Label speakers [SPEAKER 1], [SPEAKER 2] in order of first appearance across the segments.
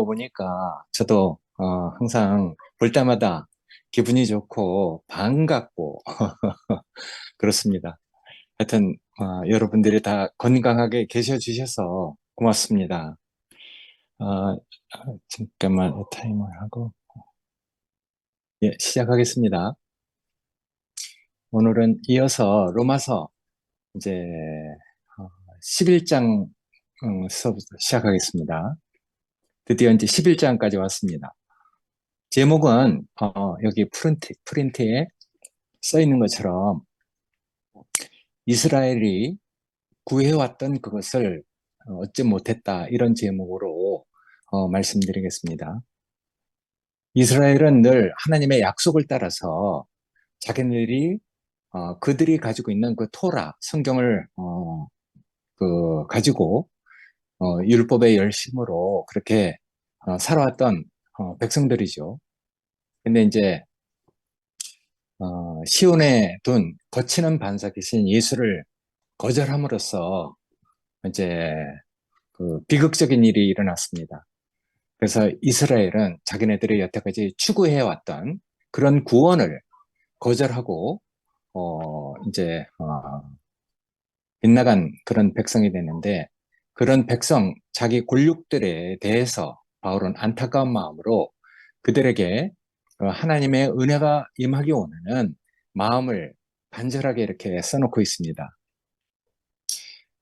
[SPEAKER 1] 보니까 저도 항상 볼 때마다 기분이 좋고 반갑고 그렇습니다. 하여튼 여러분들이 다 건강하게 계셔 주셔서 고맙습니다. 어, 잠깐만 타이머 하고 시작하겠습니다. 오늘은 이어서 로마서 이제 11장 수업부터 시작하겠습니다. 드디어 이제 11장까지 왔습니다. 제목은 여기 프린트에 써 있는 것처럼 이스라엘이 구해왔던 그것을 얻지 못했다, 이런 제목으로 말씀드리겠습니다. 이스라엘은 늘 하나님의 약속을 따라서 자기네들이 그들이 가지고 있는 그 토라 성경을 가지고 율법의 열심으로 그렇게 살아왔던 백성들이죠. 근데 이제 시온에 둔 거치는 반석이신 예수를 거절함으로써 이제 그 비극적인 일이 일어났습니다. 그래서 이스라엘은 자기네들이 여태까지 추구해왔던 그런 구원을 거절하고 이제 빗나간 그런 백성이 되는데, 그런 백성 자기 골육들에 대해서 바울은 안타까운 마음으로 그들에게 하나님의 은혜가 임하기 원하는 마음을 간절하게 이렇게 써놓고 있습니다.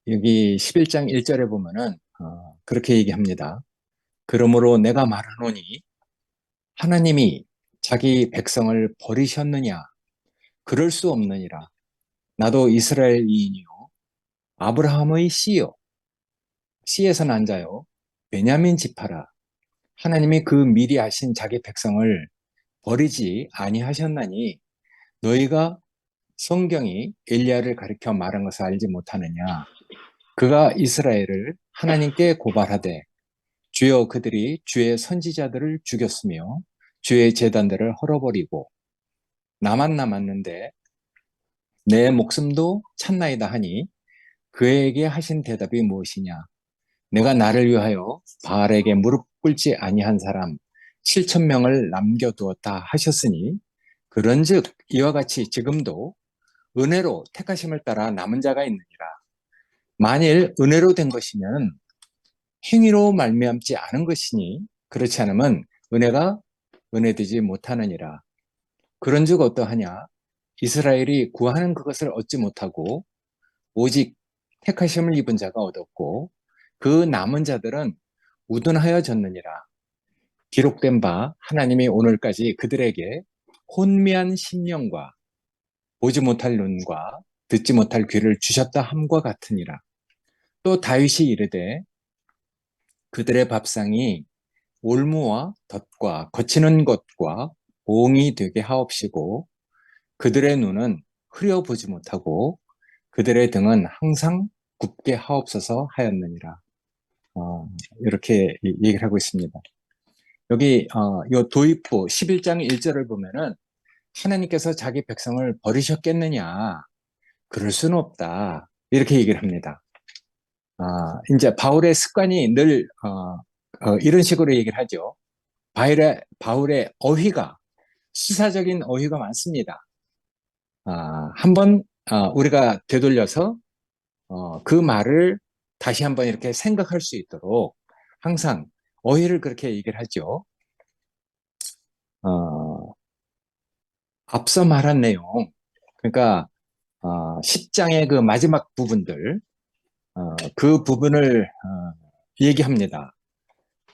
[SPEAKER 1] 여기 11장 1절에 보면은 그렇게 얘기합니다. 그러므로 내가 말하노니 하나님이 자기 백성을 버리셨느냐? 그럴 수 없느니라. 나도 이스라엘이니요 아브라함의 씨요, 씨에서 난 자요, 베냐민 지파라. 하나님이 그 미리 하신 자기 백성을 버리지 아니하셨나니 너희가 성경이 엘리야를 가리켜 말한 것을 알지 못하느냐? 그가 이스라엘을 하나님께 고발하되 주여 그들이 주의 선지자들을 죽였으며 주의 제단들을 헐어버리고 나만 남았는데 내 목숨도 찾나이다 하니 그에게 하신 대답이 무엇이냐? 내가 나를 위하여 바알에게 무릎 꿇지 아니한 사람 7천 명을 남겨두었다 하셨으니 그런즉 이와 같이 지금도 은혜로 택하심을 따라 남은 자가 있느니라. 만일 은혜로 된 것이면 행위로 말미암지 않은 것이니 그렇지 않으면 은혜가 은혜되지 못하느니라. 그런즉 어떠하냐? 이스라엘이 구하는 그것을 얻지 못하고 오직 택하심을 입은 자가 얻었고 그 남은 자들은 우둔하여졌느니라. 기록된 바 하나님이 오늘까지 그들에게 혼미한 심령과 보지 못할 눈과 듣지 못할 귀를 주셨다 함과 같으니라. 또 다윗이 이르되 그들의 밥상이 올무와 덫과 거치는 것과 봉이 되게 하옵시고 그들의 눈은 흐려보지 못하고 그들의 등은 항상 굽게 하옵소서 하였느니라. 이렇게 얘기를 하고 있습니다. 여기 요 도입부 11장 1절을 보면은 하나님께서 자기 백성을 버리셨겠느냐? 그럴 수는 없다. 이렇게 얘기를 합니다. 이제 바울의 습관이 늘 이런 식으로 얘기를 하죠. 바울의 어휘가 수사적인 어휘가 많습니다. 한번 우리가 되돌려서 그 말을 다시 한번 이렇게 생각할 수 있도록 항상 어휘를 그렇게 얘기를 하죠. 앞서 말한 내용, 그러니까 10장의 그 마지막 부분들, 그 부분을 얘기합니다.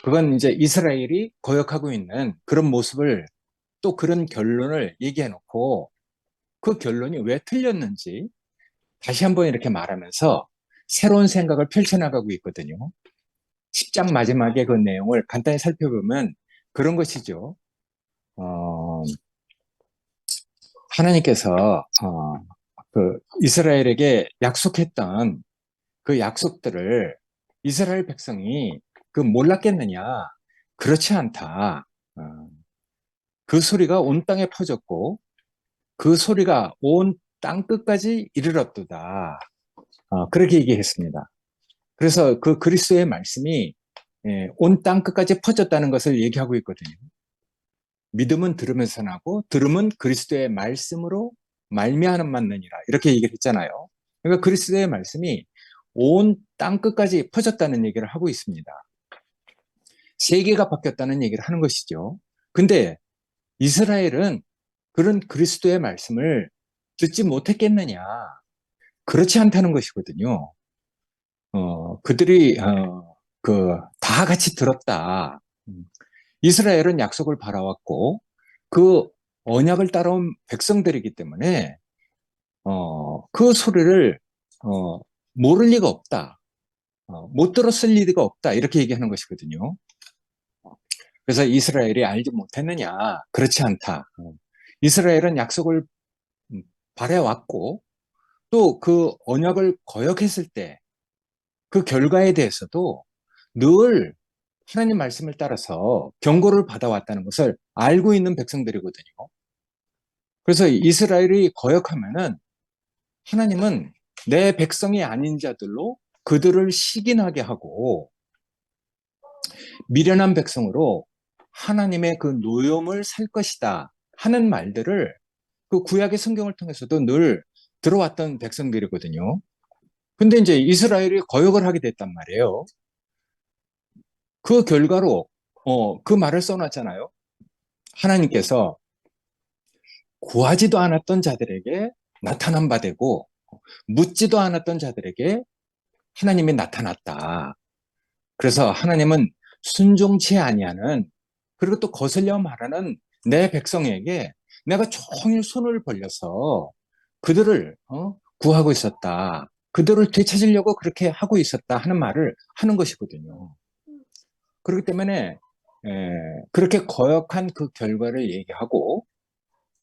[SPEAKER 1] 그건 이제 이스라엘이 거역하고 있는 그런 모습을, 또 그런 결론을 얘기해 놓고 그 결론이 왜 틀렸는지 다시 한번 이렇게 말하면서 새로운 생각을 펼쳐나가고 있거든요. 10장 마지막에 그 내용을 간단히 살펴보면 그런 것이죠. 하나님께서 그 이스라엘에게 약속했던 그 약속들을 이스라엘 백성이 그 몰랐겠느냐? 그렇지 않다. 그 소리가 온 땅에 퍼졌고 그 소리가 온 땅 끝까지 이르렀도다. 그렇게 얘기했습니다. 그래서 그 그리스도의 말씀이 온 땅 끝까지 퍼졌다는 것을 얘기하고 있거든요. 믿음은 들으면서 나고 들음은 그리스도의 말씀으로 말미암아 만느니라 이렇게 얘기를 했잖아요. 그러니까 그리스도의 말씀이 온 땅 끝까지 퍼졌다는 얘기를 하고 있습니다. 세계가 바뀌었다는 얘기를 하는 것이죠. 근데 이스라엘은 그런 그리스도의 말씀을 듣지 못했겠느냐? 그렇지 않다는 것이거든요. 그들이 다 같이 들었다. 이스라엘은 약속을 바라왔고 그 언약을 따라온 백성들이기 때문에 그 소리를 모를 리가 없다. 못 들었을 리가 없다. 이렇게 얘기하는 것이거든요. 그래서 이스라엘이 알지 못했느냐? 그렇지 않다. 이스라엘은 약속을 바래왔고 또 그 언약을 거역했을 때 그 결과에 대해서도 늘 하나님 말씀을 따라서 경고를 받아왔다는 것을 알고 있는 백성들이거든요. 그래서 이스라엘이 거역하면은 하나님은 내 백성이 아닌 자들로 그들을 시기나게 하고 미련한 백성으로 하나님의 그 노염을 살 것이다 하는 말들을 그 구약의 성경을 통해서도 늘 들어왔던 백성들이거든요. 근데 이제 이스라엘이 거역을 하게 됐단 말이에요. 그 결과로 그 말을 써놨잖아요. 하나님께서 구하지도 않았던 자들에게 나타난 바 되고 묻지도 않았던 자들에게 하나님이 나타났다. 그래서 하나님은 순종치 아니하는 그리고 또 거슬려 말하는 내 백성에게 내가 종일 손을 벌려서 그들을 구하고 있었다. 그들을 되찾으려고 그렇게 하고 있었다 하는 말을 하는 것이거든요. 그렇기 때문에 그렇게 거역한 그 결과를 얘기하고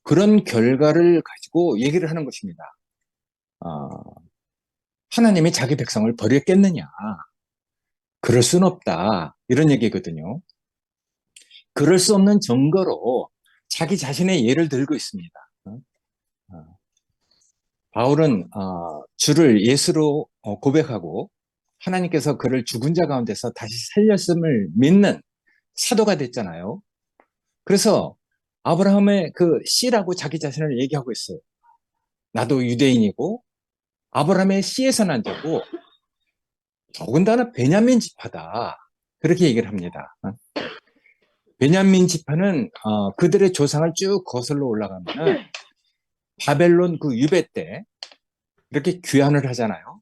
[SPEAKER 1] 그런 결과를 가지고 얘기를 하는 것입니다. 어, 하나님이 자기 백성을 버렸겠느냐? 그럴 순 없다. 이런 얘기거든요. 그럴 수 없는 증거로 자기 자신의 예를 들고 있습니다. 바울은 주를 예수로 고백하고 하나님께서 그를 죽은 자 가운데서 다시 살렸음을 믿는 사도가 됐잖아요. 그래서 아브라함의 그 씨라고 자기 자신을 얘기하고 있어요. 나도 유대인이고 아브라함의 씨에서 난 자고 더군다나 베냐민 지파다. 그렇게 얘기를 합니다. 베냐민 지파는 그들의 조상을 쭉 거슬러 올라가면은 바벨론 그 유배 때 이렇게 귀환을 하잖아요.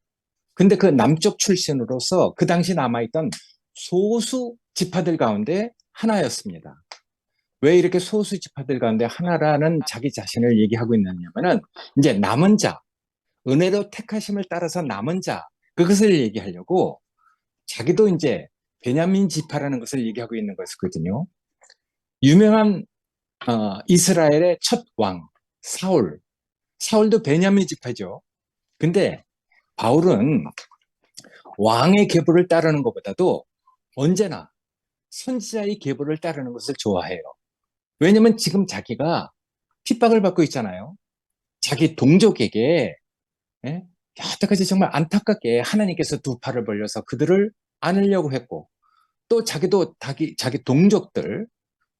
[SPEAKER 1] 근데 그 남쪽 출신으로서 그 당시 남아있던 소수 지파들 가운데 하나였습니다. 왜 이렇게 소수 지파들 가운데 하나라는 자기 자신을 얘기하고 있느냐면은 이제 남은 자, 은혜로 택하심을 따라서 남은 자, 그것을 얘기하려고 자기도 이제 베냐민 지파라는 것을 얘기하고 있는 것이거든요. 유명한 이스라엘의 첫 왕, 사울. 사울도 베냐민 지파죠. 근데 바울은 왕의 계보를 따르는 것보다도 언제나 선지자의 계보를 따르는 것을 좋아해요. 왜냐면 지금 자기가 핍박을 받고 있잖아요. 자기 동족에게 여태까지 정말 안타깝게 하나님께서 두 팔을 벌려서 그들을 안으려고 했고 또 자기도 자기 동족들,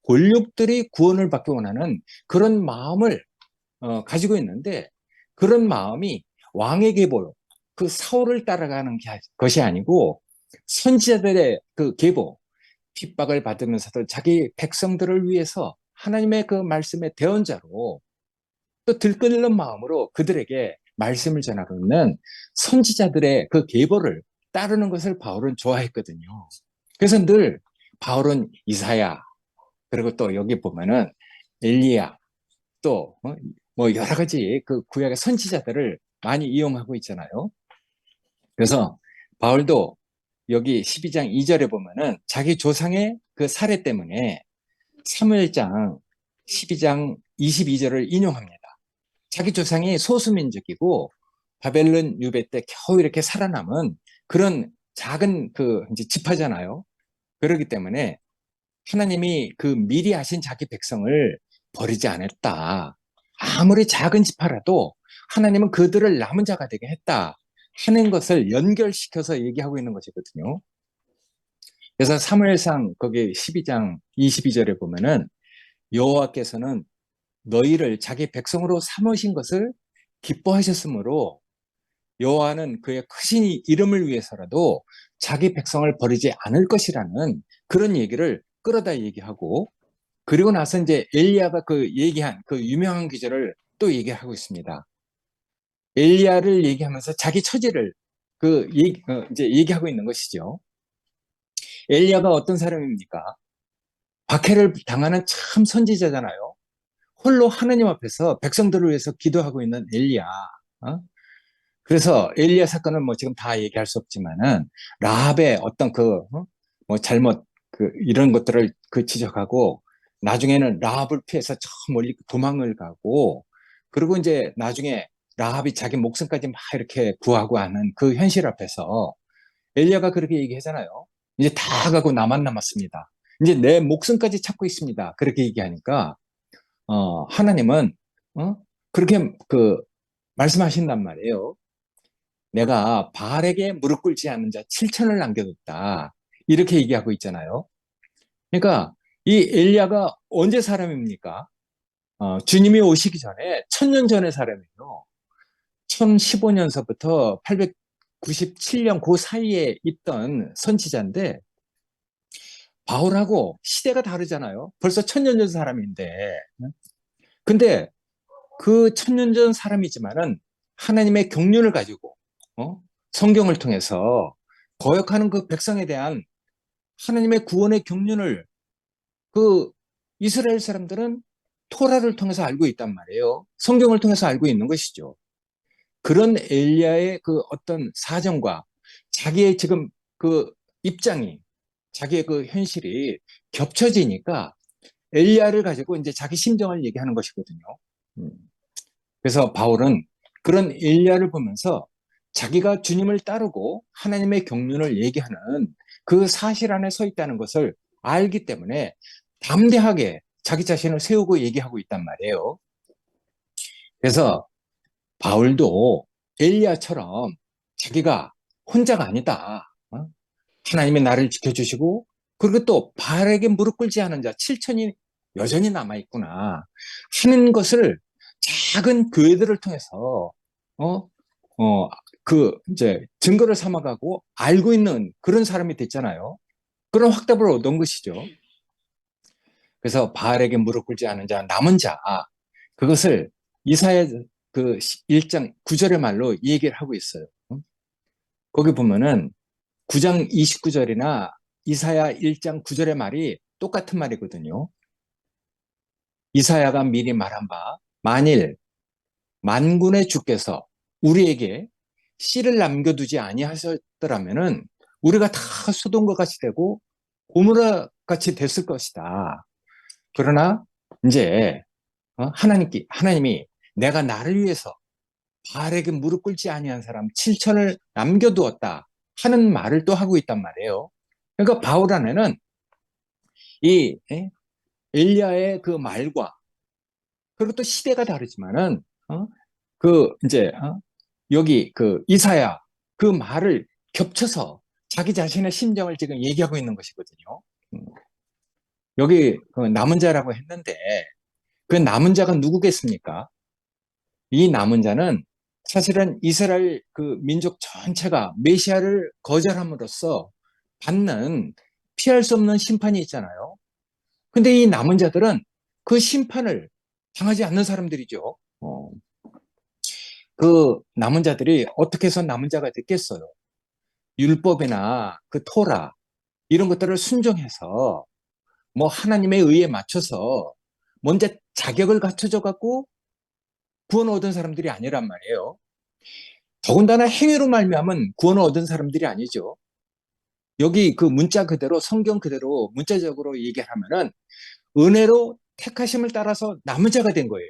[SPEAKER 1] 권력들이 구원을 받기 원하는 그런 마음을 가지고 있는데 그런 마음이 왕의 계보, 그 사울을 따라가는 것이 아니고 선지자들의 그 계보, 핍박을 받으면서도 자기 백성들을 위해서 하나님의 그 말씀의 대언자로 또 들끓는 마음으로 그들에게 말씀을 전하고 있는 선지자들의 그 계보를 따르는 것을 바울은 좋아했거든요. 그래서 늘 바울은 이사야, 그리고 또 여기 보면은 엘리야, 또 뭐 여러 가지 그 구약의 선지자들을 많이 이용하고 있잖아요. 그래서 바울도 여기 12장 2절에 보면은 자기 조상의 그 사례 때문에 사무엘장 12장 22절을 인용합니다. 자기 조상이 소수민족이고 바벨론 유배 때 겨우 이렇게 살아남은 그런 작은 그 이제 지파잖아요. 그렇기 때문에 하나님이 그 미리 하신 자기 백성을 버리지 않았다. 아무리 작은 지파라도 하나님은 그들을 남은 자가 되게 했다 하는 것을 연결시켜서 얘기하고 있는 것이거든요. 그래서 사무엘상 거기 12장 22절에 보면은 여호와께서는 너희를 자기 백성으로 삼으신 것을 기뻐하셨으므로 여호와는 그의 크신 이름을 위해서라도 자기 백성을 버리지 않을 것이라는 그런 얘기를 끌어다 얘기하고, 그리고 나서 이제 엘리야가 그 얘기한 그 유명한 기절을 또 얘기하고 있습니다. 엘리야를 얘기하면서 자기 처지를 이제 얘기하고 있는 것이죠. 엘리야가 어떤 사람입니까? 박해를 당하는 참 선지자잖아요. 홀로 하느님 앞에서 백성들을 위해서 기도하고 있는 엘리야. 어? 그래서 엘리야 사건은 뭐 지금 다 얘기할 수 없지만은 라합의 어떤 뭐 잘못 이런 것들을 지적하고, 나중에는 라합을 피해서 저 멀리 도망을 가고, 그리고 이제 나중에 라합이 자기 목숨까지 막 이렇게 구하고 하는 그 현실 앞에서 엘리야가 그렇게 얘기하잖아요. 이제 다 가고 나만 남았습니다. 이제 내 목숨까지 찾고 있습니다. 그렇게 얘기하니까 하나님은 그렇게 말씀하신단 말이에요. 내가 바알에게 무릎 꿇지 않는 자 7천을 남겨뒀다. 이렇게 얘기하고 있잖아요. 그러니까 이 엘리야가 언제 사람입니까? 주님이 오시기 전에 1000년 전의 사람이에요. 1015년서부터 897년 그 사이에 있던 선지자인데, 바울하고 시대가 다르잖아요. 벌써 1000년 전 사람인데. 근데 그 1000년 전 사람이지만은 하나님의 경륜을 가지고 성경을 통해서 거역하는 그 백성에 대한 하나님의 구원의 경륜을 그 이스라엘 사람들은 토라를 통해서 알고 있단 말이에요. 성경을 통해서 알고 있는 것이죠. 그런 엘리야의 그 어떤 사정과 자기의 지금 그 입장이, 자기의 그 현실이 겹쳐지니까 엘리야를 가지고 이제 자기 심정을 얘기하는 것이거든요. 음. 그래서 바울은 그런 엘리야를 보면서 자기가 주님을 따르고 하나님의 경륜을 얘기하는 그 사실 안에 서 있다는 것을 알기 때문에 담대하게 자기 자신을 세우고 얘기하고 있단 말이에요. 그래서 바울도 엘리야처럼 자기가 혼자가 아니다. 하나님이 나를 지켜주시고, 그리고 또 바알에게 무릎 꿇지 않은 자 7천이 여전히 남아있구나 하는 것을 작은 교회들을 통해서 어, 이제 증거를 삼아가고 알고 있는 그런 사람이 됐잖아요. 그런 확답을 얻은 것이죠. 그래서 바알에게 무릎 꿇지 않은 자, 남은 자, 그것을 이사야 그 1장 9절의 말로 얘기를 하고 있어요. 거기 보면은 9장 29절이나 이사야 1장 9절의 말이 똑같은 말이거든요. 이사야가 미리 말한 바, 만일 만군의 주께서 우리에게 씨를 남겨두지 아니하셨더라면은 우리가 다 소돔과 같이 되고 고모라 같이 됐을 것이다. 그러나 이제 하나님이 내가 나를 위해서 바알에게 무릎 꿇지 아니한 사람 7천을 남겨두었다 하는 말을 또 하고 있단 말이에요. 그러니까 바울 안에는 이 엘리야의 그 말과, 그리고 또 시대가 다르지만은 이제 여기 그 이사야 그 말을 겹쳐서 자기 자신의 심정을 지금 얘기하고 있는 것이거든요. 음, 여기 그 남은 자라고 했는데 그 남은 자가 누구겠습니까? 이 남은 자는 사실은 이스라엘 그 민족 전체가 메시아를 거절함으로써 받는 피할 수 없는 심판이 있잖아요. 근데 이 남은 자들은 그 심판을 당하지 않는 사람들이죠. 그 남은 자들이 어떻게 해서 남은 자가 됐겠어요? 율법이나 그 토라 이런 것들을 순종해서 뭐 하나님의 의에 맞춰서 먼저 자격을 갖춰져 갖고 구원을 얻은 사람들이 아니란 말이에요. 더군다나 행위로 말미암은 구원을 얻은 사람들이 아니죠. 여기 그 문자 그대로 성경 그대로 문자적으로 얘기하면은 은혜로 택하심을 따라서 남은 자가 된 거예요.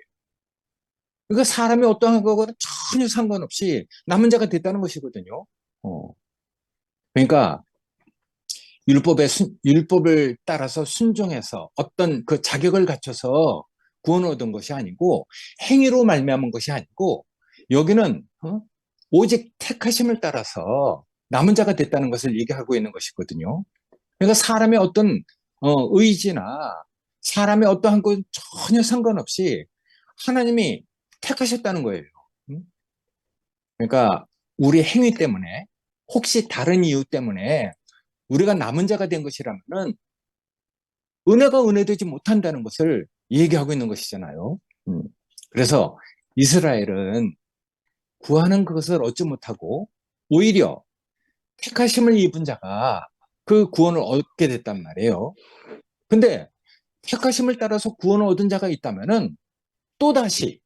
[SPEAKER 1] 그러니까 사람이 어떠한 거고는 전혀 상관없이 남은 자가 됐다는 것이거든요. 어. 그러니까 율법을 따라서 순종해서 어떤 그 자격을 갖춰서 구원을 얻은 것이 아니고 행위로 말미암은 것이 아니고 여기는 오직 택하심을 따라서 남은 자가 됐다는 것을 얘기하고 있는 것이거든요. 그러니까 사람의 어떤 의지나 사람의 어떠한 것 전혀 상관없이 하나님이 택하셨다는 거예요. 음? 그러니까 우리 행위 때문에 혹시 다른 이유 때문에 우리가 남은 자가 된 것이라면은 은혜가 은혜되지 못한다는 것을 얘기하고 있는 것이잖아요. 음. 그래서 이스라엘은 구하는 그것을 얻지 못하고 오히려 택하심을 입은 자가 그 구원을 얻게 됐단 말이에요. 근데 택하심을 따라서 구원을 얻은 자가 있다면은 또다시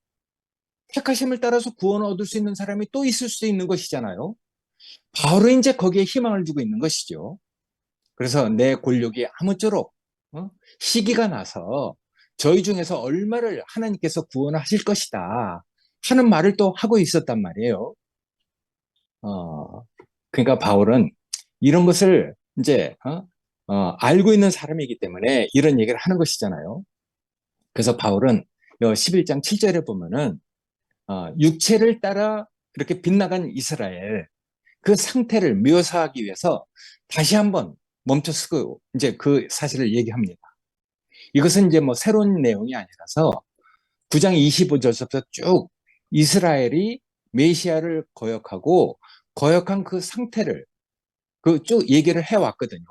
[SPEAKER 1] 택하심을 따라서 구원을 얻을 수 있는 사람이 또 있을 수 있는 것이잖아요. 바로 이제 거기에 희망을 두고 있는 것이죠. 그래서 내 골욕이 아무쪼록 시기가 나서 저희 중에서 얼마를 하나님께서 구원을 하실 것이다 하는 말을 또 하고 있었단 말이에요. 어, 그러니까 바울은 이런 것을 이제 알고 있는 사람이기 때문에 이런 얘기를 하는 것이잖아요. 그래서 바울은 11장 7절에 보면은 육체를 따라 그렇게 빗나간 이스라엘 그 상태를 묘사하기 위해서 다시 한번 멈춰서고 이제 그 사실을 얘기합니다. 이것은 이제 뭐 새로운 내용이 아니라서 9장 25절부터 쭉 이스라엘이 메시아를 거역하고 거역한 그 상태를 그 쭉 얘기를 해왔거든요.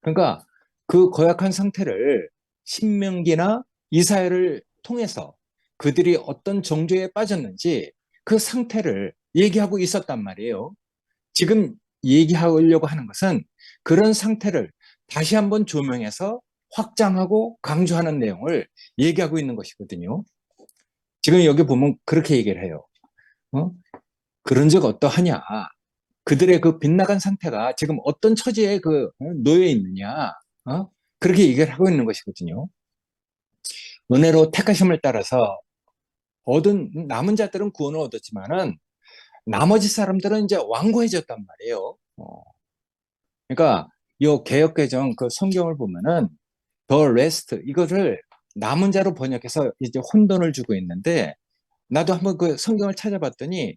[SPEAKER 1] 그러니까 그 거역한 상태를 신명기나 이사야를 통해서 그들이 어떤 정죄에 빠졌는지 그 상태를 얘기하고 있었단 말이에요. 지금 얘기하려고 하는 것은 그런 상태를 다시 한번 조명해서 확장하고 강조하는 내용을 얘기하고 있는 것이거든요. 지금 여기 보면 그렇게 얘기를 해요. 어? 그런 적 어떠하냐? 그들의 그 빗나간 상태가 지금 어떤 처지에 놓여 있느냐? 어? 그렇게 얘기를 하고 있는 것이거든요. 은혜로 택하심을 따라서 얻은 남은 자들은 구원을 얻었지만은 나머지 사람들은 이제 완고해졌단 말이에요. 그러니까 이 개역개정 그 성경을 보면은 더 레스트 이거를 남은 자로 번역해서 이제 혼돈을 주고 있는데 나도 한번 그 성경을 찾아봤더니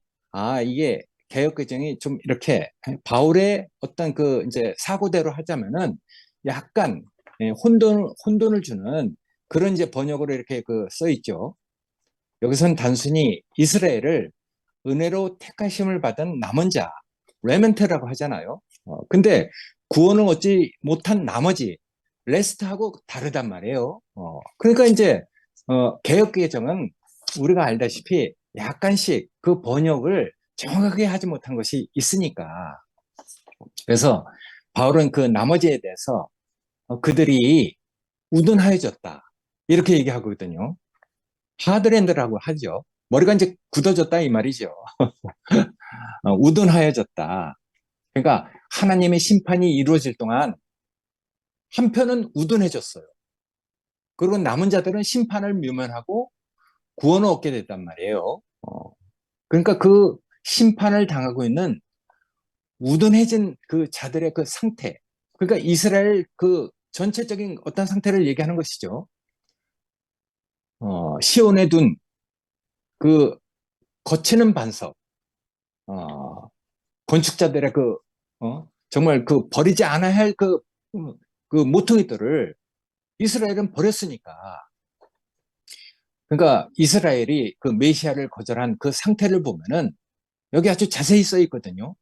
[SPEAKER 1] 이게 개역개정이 좀 이렇게 바울의 어떤 그 이제 사고대로 하자면은 약간 혼돈을 주는 그런 이제 번역으로 이렇게 써 있죠. 여기서는 단순히 이스라엘을 은혜로 택하심을 받은 남은 자, 레멘트라고 하잖아요. 근데 구원을 얻지 못한 나머지 레스트하고 다르단 말이에요. 그러니까 이제 개역개정은 우리가 알다시피 약간씩 그 번역을 정확하게 하지 못한 것이 있으니까. 그래서 바울은 그 나머지에 대해서 그들이 우둔하여졌다 이렇게 얘기하거든요. 하드랜드라고 하죠. 머리가 이제 굳어졌다 이 말이죠. 우둔하여졌다. 그러니까 하나님의 심판이 이루어질 동안 한편은 우둔해졌어요. 그리고 남은 자들은 심판을 묘면하고 구원을 얻게 됐단 말이에요. 그러니까 그 심판을 당하고 있는 우둔해진 그 자들의 그 상태. 그러니까 이스라엘 그 전체적인 어떤 상태를 얘기하는 것이죠. 시온에 둔 그 거치는 반석, 건축자들의 정말 그 버리지 않아야 할 그 모퉁이들을 이스라엘은 버렸으니까. 그러니까 이스라엘이 그 메시아를 거절한 그 상태를 보면은 여기 아주 자세히 써 있거든요.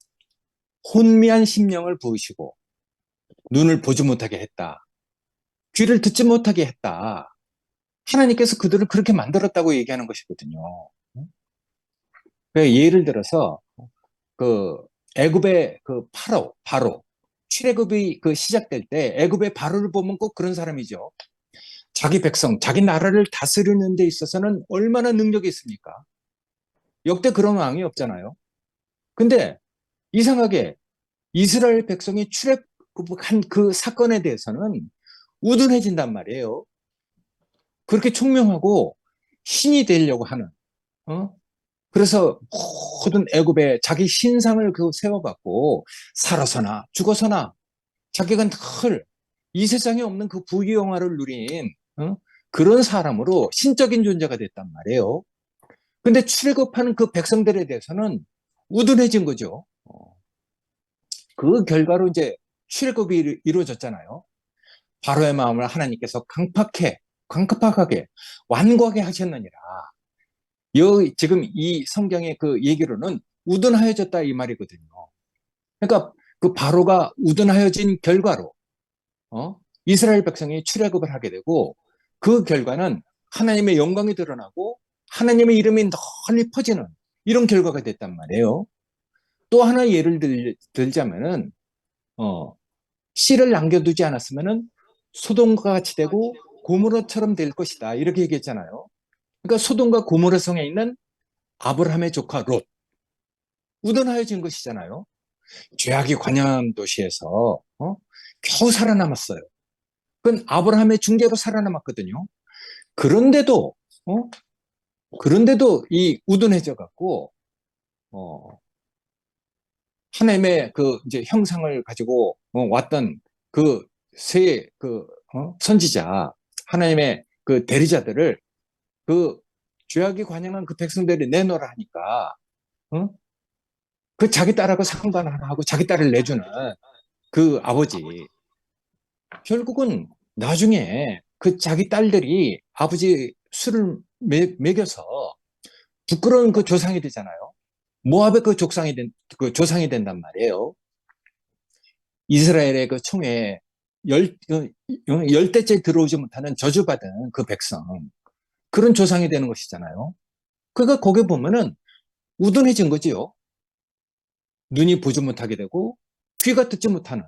[SPEAKER 1] 혼미한 심령을 부으시고 눈을 보지 못하게 했다. 귀를 듣지 못하게 했다. 하나님께서 그들을 그렇게 만들었다고 얘기하는 것이거든요. 그러니까 예를 들어서 그 애굽의 그 바로 출애굽이 그 시작될 때 애굽의 바로를 보면 꼭 그런 사람이죠. 자기 백성, 자기 나라를 다스리는 데 있어서는 얼마나 능력이 있습니까? 역대 그런 왕이 없잖아요. 근데 이상하게 이스라엘 백성이 출애굽한 그 사건에 대해서는 우둔해진단 말이에요. 그렇게 총명하고 신이 되려고 하는, 어? 그래서 모든 애굽에 자기 신상을 세워갖고 살아서나 죽어서나 자기가 늘 이 세상에 없는 그 부귀영화를 누린 그런 사람으로 신적인 존재가 됐단 말이에요. 근데 출애굽하는 그 백성들에 대해서는 우둔해진 거죠. 그 결과로 이제 출애굽이 이루어졌잖아요. 바로의 마음을 하나님께서 강팍하게, 완고하게 하셨느니라. 지금 이 성경의 그 얘기로는 우둔하여졌다 이 말이거든요. 그러니까 그 바로가 우둔하여진 결과로 이스라엘 백성이 출애굽을 하게 되고 그 결과는 하나님의 영광이 드러나고 하나님의 이름이 널리 퍼지는 이런 결과가 됐단 말이에요. 또 하나 예를 들자면은 씨를 남겨두지 않았으면은 소돔과 같이 되고 고모라처럼 될 것이다 이렇게 얘기했잖아요. 그러니까 소돔과 고모라 성에 있는 아브라함의 조카 롯 우둔하여진 것이잖아요. 죄악이 관영한 도시에서 겨우 살아남았어요. 그건 아브라함의 중재로 살아남았거든요. 그런데도 어? 그런데도 이 우둔해져 갖고 하나님의 그 이제 형상을 가지고 왔던 그 세 그 선지자 하나님의 그 대리자들을 그 죄악이 관영한 그 백성들이 내놓으라 하니까 어? 그 자기 딸하고 상관 하나 하고 자기 딸을 내주는 그 아버지 결국은 나중에 그 자기 딸들이 아버지 술을 먹여서 부끄러운 그 조상이 되잖아요. 모압의 그 조상이 된단 말이에요. 이스라엘의 그 총에 열대째 들어오지 못하는 저주받은 그 백성. 그런 조상이 되는 것이잖아요. 그러니까 거기 보면은 우둔해진 거지요. 눈이 보지 못하게 되고 귀가 듣지 못하는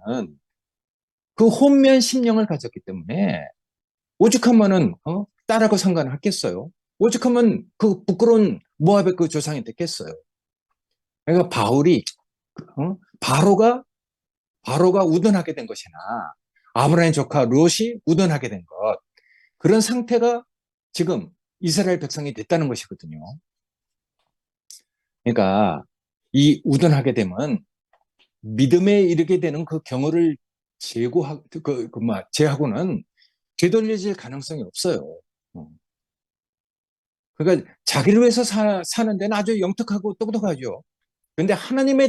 [SPEAKER 1] 그 혼미한 심령을 가졌기 때문에 오죽하면은 딸하고 상관을 하겠어요. 오죽하면 그 부끄러운 모압의 그 조상이 됐겠어요. 그러니까 바로가 우둔하게 된 것이나 아브라함 조카 롯이 우둔하게 된 것. 그런 상태가 지금 이스라엘 백성이 됐다는 것이거든요. 그러니까 이 우둔하게 되면 믿음에 이르게 되는 그 경우를 제하고는 되돌려질 가능성이 없어요. 그러니까 자기를 위해서 사는 데는 아주 영특하고 똑똑하죠. 그런데 하나님의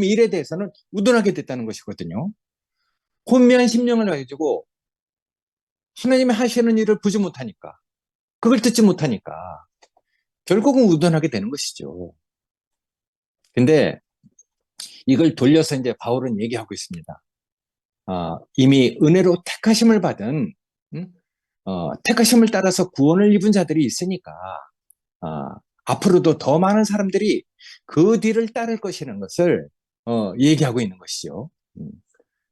[SPEAKER 1] 일에 대해서는 우둔하게 됐다는 것이거든요. 혼미한 심령을 가지고 하나님이 하시는 일을 보지 못하니까, 그걸 듣지 못하니까 결국은 우둔하게 되는 것이죠. 근데 이걸 돌려서 이제 바울은 얘기하고 있습니다. 이미 은혜로 택하심을 받은, 택하심을 따라서 구원을 입은 자들이 있으니까, 앞으로도 더 많은 사람들이 그 뒤를 따를 것이라는 것을, 얘기하고 있는 것이죠.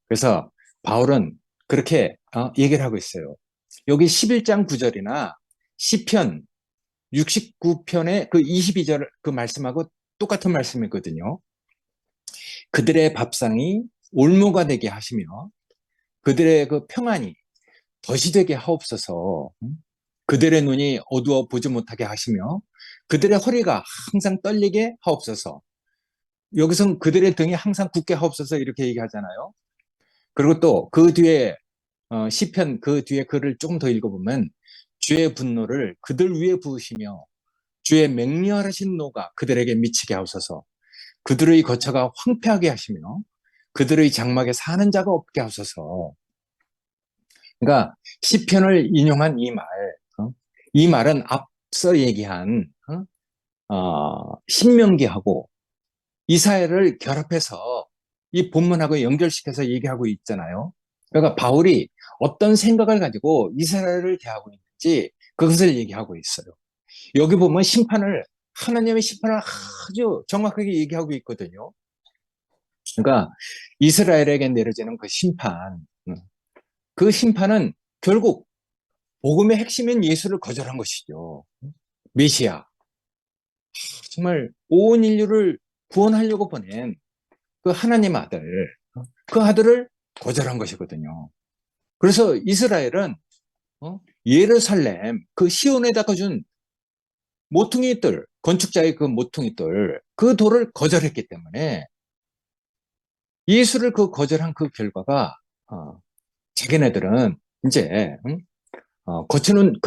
[SPEAKER 1] 그래서 바울은 그렇게, 얘기를 하고 있어요. 여기 11장 9절이나 시편 69편의 그 22절 그 말씀하고 똑같은 말씀이거든요. 그들의 밥상이 올무가 되게 하시며 그들의 그 평안이 덫이 되게 하옵소서. 그들의 눈이 어두워 보지 못하게 하시며 그들의 허리가 항상 떨리게 하옵소서. 여기서는 그들의 등이 항상 굳게 하옵소서 이렇게 얘기하잖아요. 그리고 또 그 뒤에 시편 그 뒤에 글을 조금 더 읽어보면 주의 분노를 그들 위에 부으시며 주의 맹렬하신 노가 그들에게 미치게 하옵소서. 그들의 거처가 황폐하게 하시며 그들의 장막에 사는 자가 없게 하소서. 그러니까 시편을 인용한 이 말은 앞서 얘기한 신명기하고 이사야를 결합해서 이 본문하고 연결시켜서 얘기하고 있잖아요. 그러니까 바울이 어떤 생각을 가지고 이스라엘을 대하고 있는지 그것을 얘기하고 있어요. 여기 보면 하나님의 심판을 아주 정확하게 얘기하고 있거든요. 그러니까 이스라엘에게 내려지는 그 심판은 결국 복음의 핵심인 예수를 거절한 것이죠. 메시아. 정말 온 인류를 구원하려고 보낸 그 하나님 아들, 그 아들을 거절한 것이거든요. 그래서 이스라엘은 예루살렘, 그 시온에다가 준 모퉁이들, 건축자의 그 모퉁이들, 그 돌을 거절했기 때문에 예수를 그 거절한 그 결과가 자기네들은 이제 거치는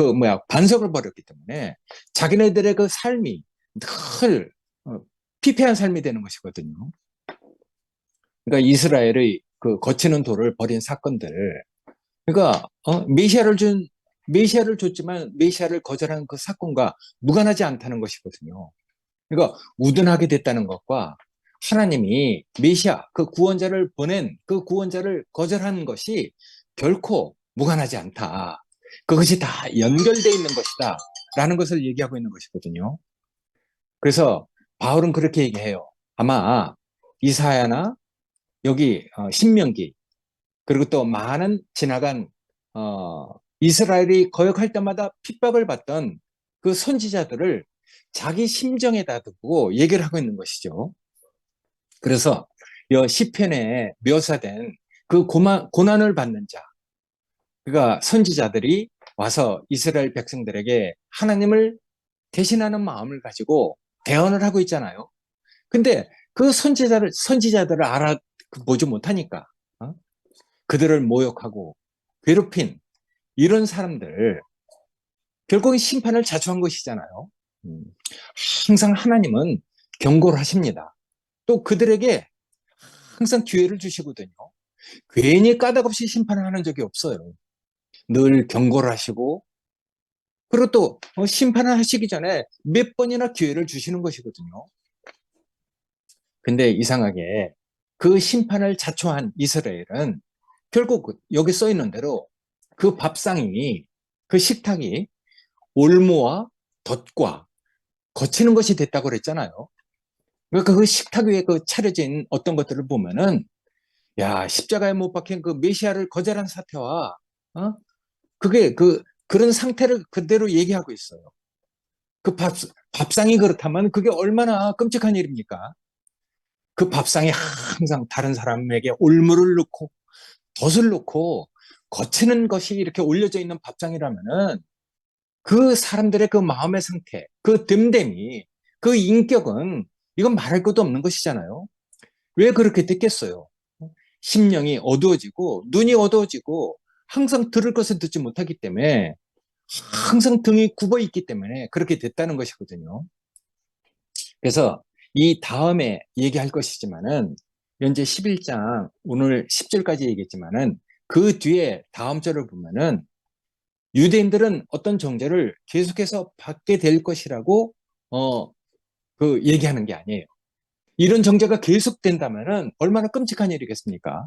[SPEAKER 1] 반석을 버렸기 때문에 자기네들의 그 삶이 늘 피폐한 삶이 되는 것이거든요. 그러니까 이스라엘의 그 거치는 돌을 벌인 사건들. 그러니까 메시아를 줬지만 메시아를 거절한 그 사건과 무관하지 않다는 것이거든요. 그러니까 우둔하게 됐다는 것과 하나님이 메시아 그 구원자를 보낸 그 구원자를 거절한 것이 결코 무관하지 않다. 그것이 다 연결되어 있는 것이다. 라는 것을 얘기하고 있는 것이거든요. 그래서 바울은 그렇게 얘기해요. 아마 이사야나 여기 신명기 그리고 또 많은 지나간 이스라엘이 거역할 때마다 핍박을 받던 그 선지자들을 자기 심정에다 두고 얘기를 하고 있는 것이죠. 그래서 이 시편에 묘사된 그 고난을 받는 자, 그러니까 선지자들이 와서 이스라엘 백성들에게 하나님을 대신하는 마음을 가지고 대언을 하고 있잖아요. 근데 그 선지자들을 알아보지 못하니까 그들을 모욕하고 괴롭힌 이런 사람들 결국은 심판을 자초한 것이잖아요. 음, 항상 하나님은 경고를 하십니다. 또 그들에게 항상 기회를 주시거든요. 괜히 까닭없이 심판을 하는 적이 없어요. 늘 경고를 하시고 그리고 또 심판을 하시기 전에 몇 번이나 기회를 주시는 것이거든요. 근데 이상하게 그 심판을 자초한 이스라엘은 결국 여기 써 있는 대로 그 밥상이 그 식탁이 올무와 덫과 거치는 것이 됐다고 그랬잖아요. 그러니까 그 식탁 위에 그 차려진 어떤 것들을 보면은 야 십자가에 못 박힌 그 메시아를 거절한 사태와 그게 그런 상태를 그대로 얘기하고 있어요. 그 밥상이 그렇다면 그게 얼마나 끔찍한 일입니까? 그 밥상에 항상 다른 사람에게 올무를 넣고 덫을 놓고 거치는 것이 이렇게 올려져 있는 밥상이라면은 그 사람들의 그 마음의 상태, 그 됨됨이, 그 인격은 이건 말할 것도 없는 것이잖아요. 왜 그렇게 됐겠어요? 심령이 어두워지고 눈이 어두워지고 항상 들을 것을 듣지 못하기 때문에 항상 등이 굽어 있기 때문에 그렇게 됐다는 것이거든요. 그래서 이 다음에 얘기할 것이지만은 현재 11장 오늘 10절까지 얘기했지만은 그 뒤에 다음 절을 보면은 유대인들은 어떤 정죄를 계속해서 받게 될 것이라고 얘기하는 게 아니에요. 이런 정죄가 계속된다면은 얼마나 끔찍한 일이겠습니까?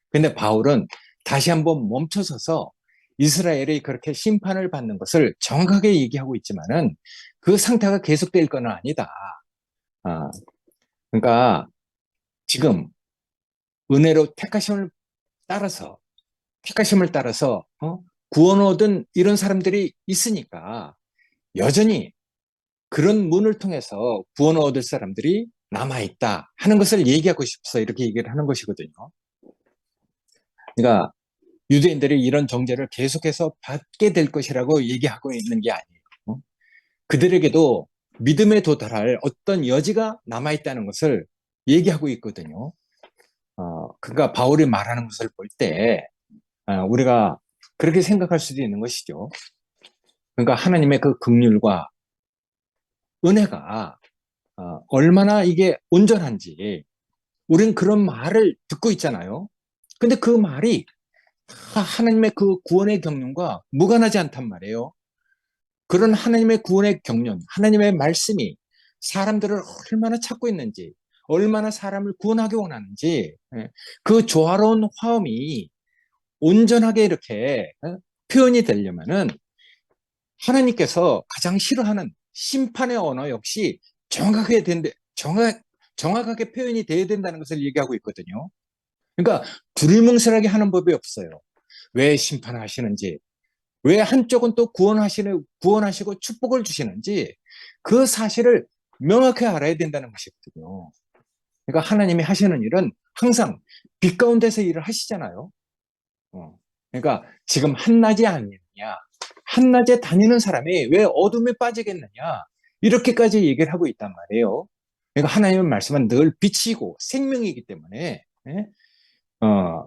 [SPEAKER 1] 근데 바울은 다시 한번 멈춰서서 이스라엘이 그렇게 심판을 받는 것을 정확하게 얘기하고 있지만은 그 상태가 계속될 건 아니다. 아, 그러니까 지금 은혜로 따라서 택하심을 따라서 구원 얻은 이런 사람들이 있으니까 여전히 그런 문을 통해서 구원을 얻을 사람들이 남아있다 하는 것을 얘기하고 싶어서 이렇게 얘기를 하는 것이거든요. 그러니까 유대인들이 이런 정죄를 계속해서 받게 될 것이라고 얘기하고 있는 게 아니에요. 그들에게도 믿음에 도달할 어떤 여지가 남아있다는 것을 얘기하고 있거든요. 그러니까 바울이 말하는 것을 볼 때 우리가 그렇게 생각할 수도 있는 것이죠. 그러니까 하나님의 그 긍휼과 은혜가 얼마나 이게 온전한지 우린 그런 말을 듣고 있잖아요. 근데 그 말이 하나님의 그 구원의 경륜과 무관하지 않단 말이에요. 그런 하나님의 구원의 경륜, 하나님의 말씀이 사람들을 얼마나 찾고 있는지, 얼마나 사람을 구원하기 원하는지, 그 조화로운 화음이 온전하게 이렇게 표현이 되려면은 하나님께서 가장 싫어하는 심판의 언어 역시 정확하게 표현이 돼야 된다는 것을 얘기하고 있거든요. 그러니까 두리뭉실하게 하는 법이 없어요. 왜 심판하시는지, 왜 한쪽은 또 구원하시고 축복을 주시는지 그 사실을 명확히 알아야 된다는 것이거든요. 그러니까 하나님이 하시는 일은 항상 빛 가운데서 일을 하시잖아요. 그러니까 지금 한낮이 아니느냐, 한낮에 다니는 사람이 왜 어둠에 빠지겠느냐, 이렇게까지 얘기를 하고 있단 말이에요. 그러니까 하나님의 말씀은 늘 빛이고 생명이기 때문에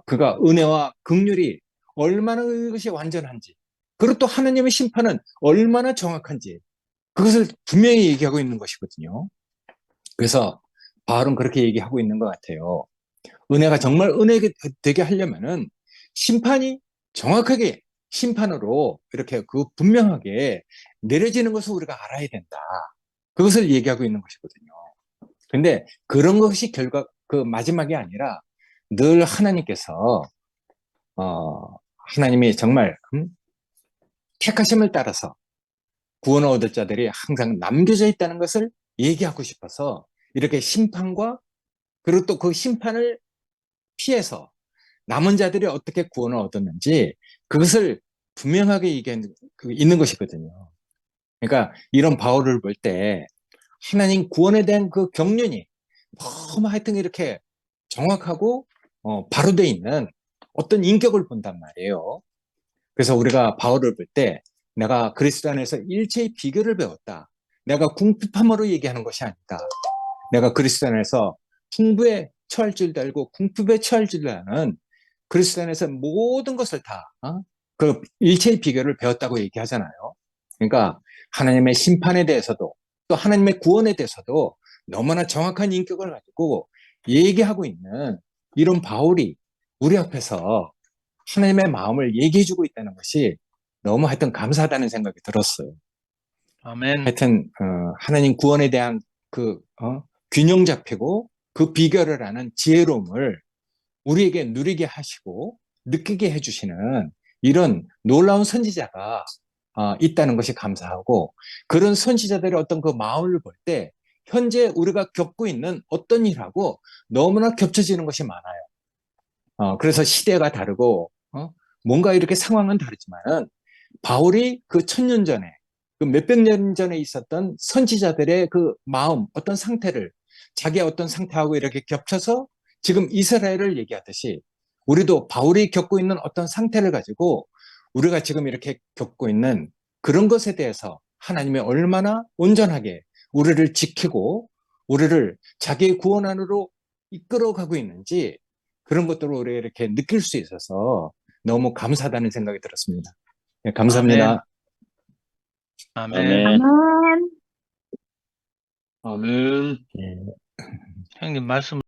[SPEAKER 1] 그가 은혜와 긍휼이 얼마나 그것이 완전한지, 그리고 또 하나님의 심판은 얼마나 정확한지 그것을 분명히 얘기하고 있는 것이거든요. 그래서 바울은 그렇게 얘기하고 있는 것 같아요. 은혜가 정말 은혜가 되게 하려면은 심판이 정확하게 심판으로 이렇게 그 분명하게 내려지는 것을 우리가 알아야 된다. 그것을 얘기하고 있는 것이거든요. 근데 그런 것이 그 마지막이 아니라 늘 하나님께서, 하나님이 정말, 택하심을 따라서 구원을 얻을 자들이 항상 남겨져 있다는 것을 얘기하고 싶어서 이렇게 심판과 그리고 또 그 심판을 피해서 남은 자들이 어떻게 구원을 얻었는지 그것을 분명하게 얘기하는 있는 것이거든요. 그러니까 이런 바울을 볼 때 하나님 구원에 대한 그 경륜이 너무 하여튼 이렇게 정확하고 바로 돼 있는 어떤 인격을 본단 말이에요. 그래서 우리가 바울을 볼 때 내가 그리스도 안에서 일체의 비결을 배웠다. 내가 궁핍함으로 얘기하는 것이 아니다. 내가 그리스도 안에서 풍부에 처할 줄도 알고 궁핍에 처할 줄도 아는 그리스도 안에서 모든 것을 다, 그 일체의 비결을 배웠다고 얘기하잖아요. 그러니까 하나님의 심판에 대해서도 또 하나님의 구원에 대해서도 너무나 정확한 인격을 가지고 얘기하고 있는 이런 바울이 우리 앞에서 하나님의 마음을 얘기해주고 있다는 것이 너무 하여튼 감사하다는 생각이 들었어요.
[SPEAKER 2] 아멘.
[SPEAKER 1] 하여튼 하나님 구원에 대한 그 균형 잡히고 그 비결을 아는 지혜로움을 우리에게 누리게 하시고 느끼게 해주시는 이런 놀라운 선지자가 있다는 것이 감사하고 그런 선지자들의 어떤 그 마음을 볼 때 현재 우리가 겪고 있는 어떤 일하고 너무나 겹쳐지는 것이 많아요. 그래서 시대가 다르고 뭔가 이렇게 상황은 다르지만은 바울이 그 1000년 전에 그 몇백 년 전에 있었던 선지자들의 그 마음 어떤 상태를 자기의 어떤 상태하고 이렇게 겹쳐서 지금 이스라엘을 얘기하듯이 우리도 바울이 겪고 있는 어떤 상태를 가지고 우리가 지금 이렇게 겪고 있는 그런 것에 대해서 하나님이 얼마나 온전하게 우리를 지키고 우리를 자기의 구원 안으로 이끌어가고 있는지 그런 것들을 우리가 이렇게 느낄 수 있어서 너무 감사하다는 생각이 들었습니다. 네,
[SPEAKER 2] 아멘.
[SPEAKER 1] 감사합니다.
[SPEAKER 2] 아멘.
[SPEAKER 3] 아멘.
[SPEAKER 4] 아멘.
[SPEAKER 1] 예.
[SPEAKER 2] 형님 말씀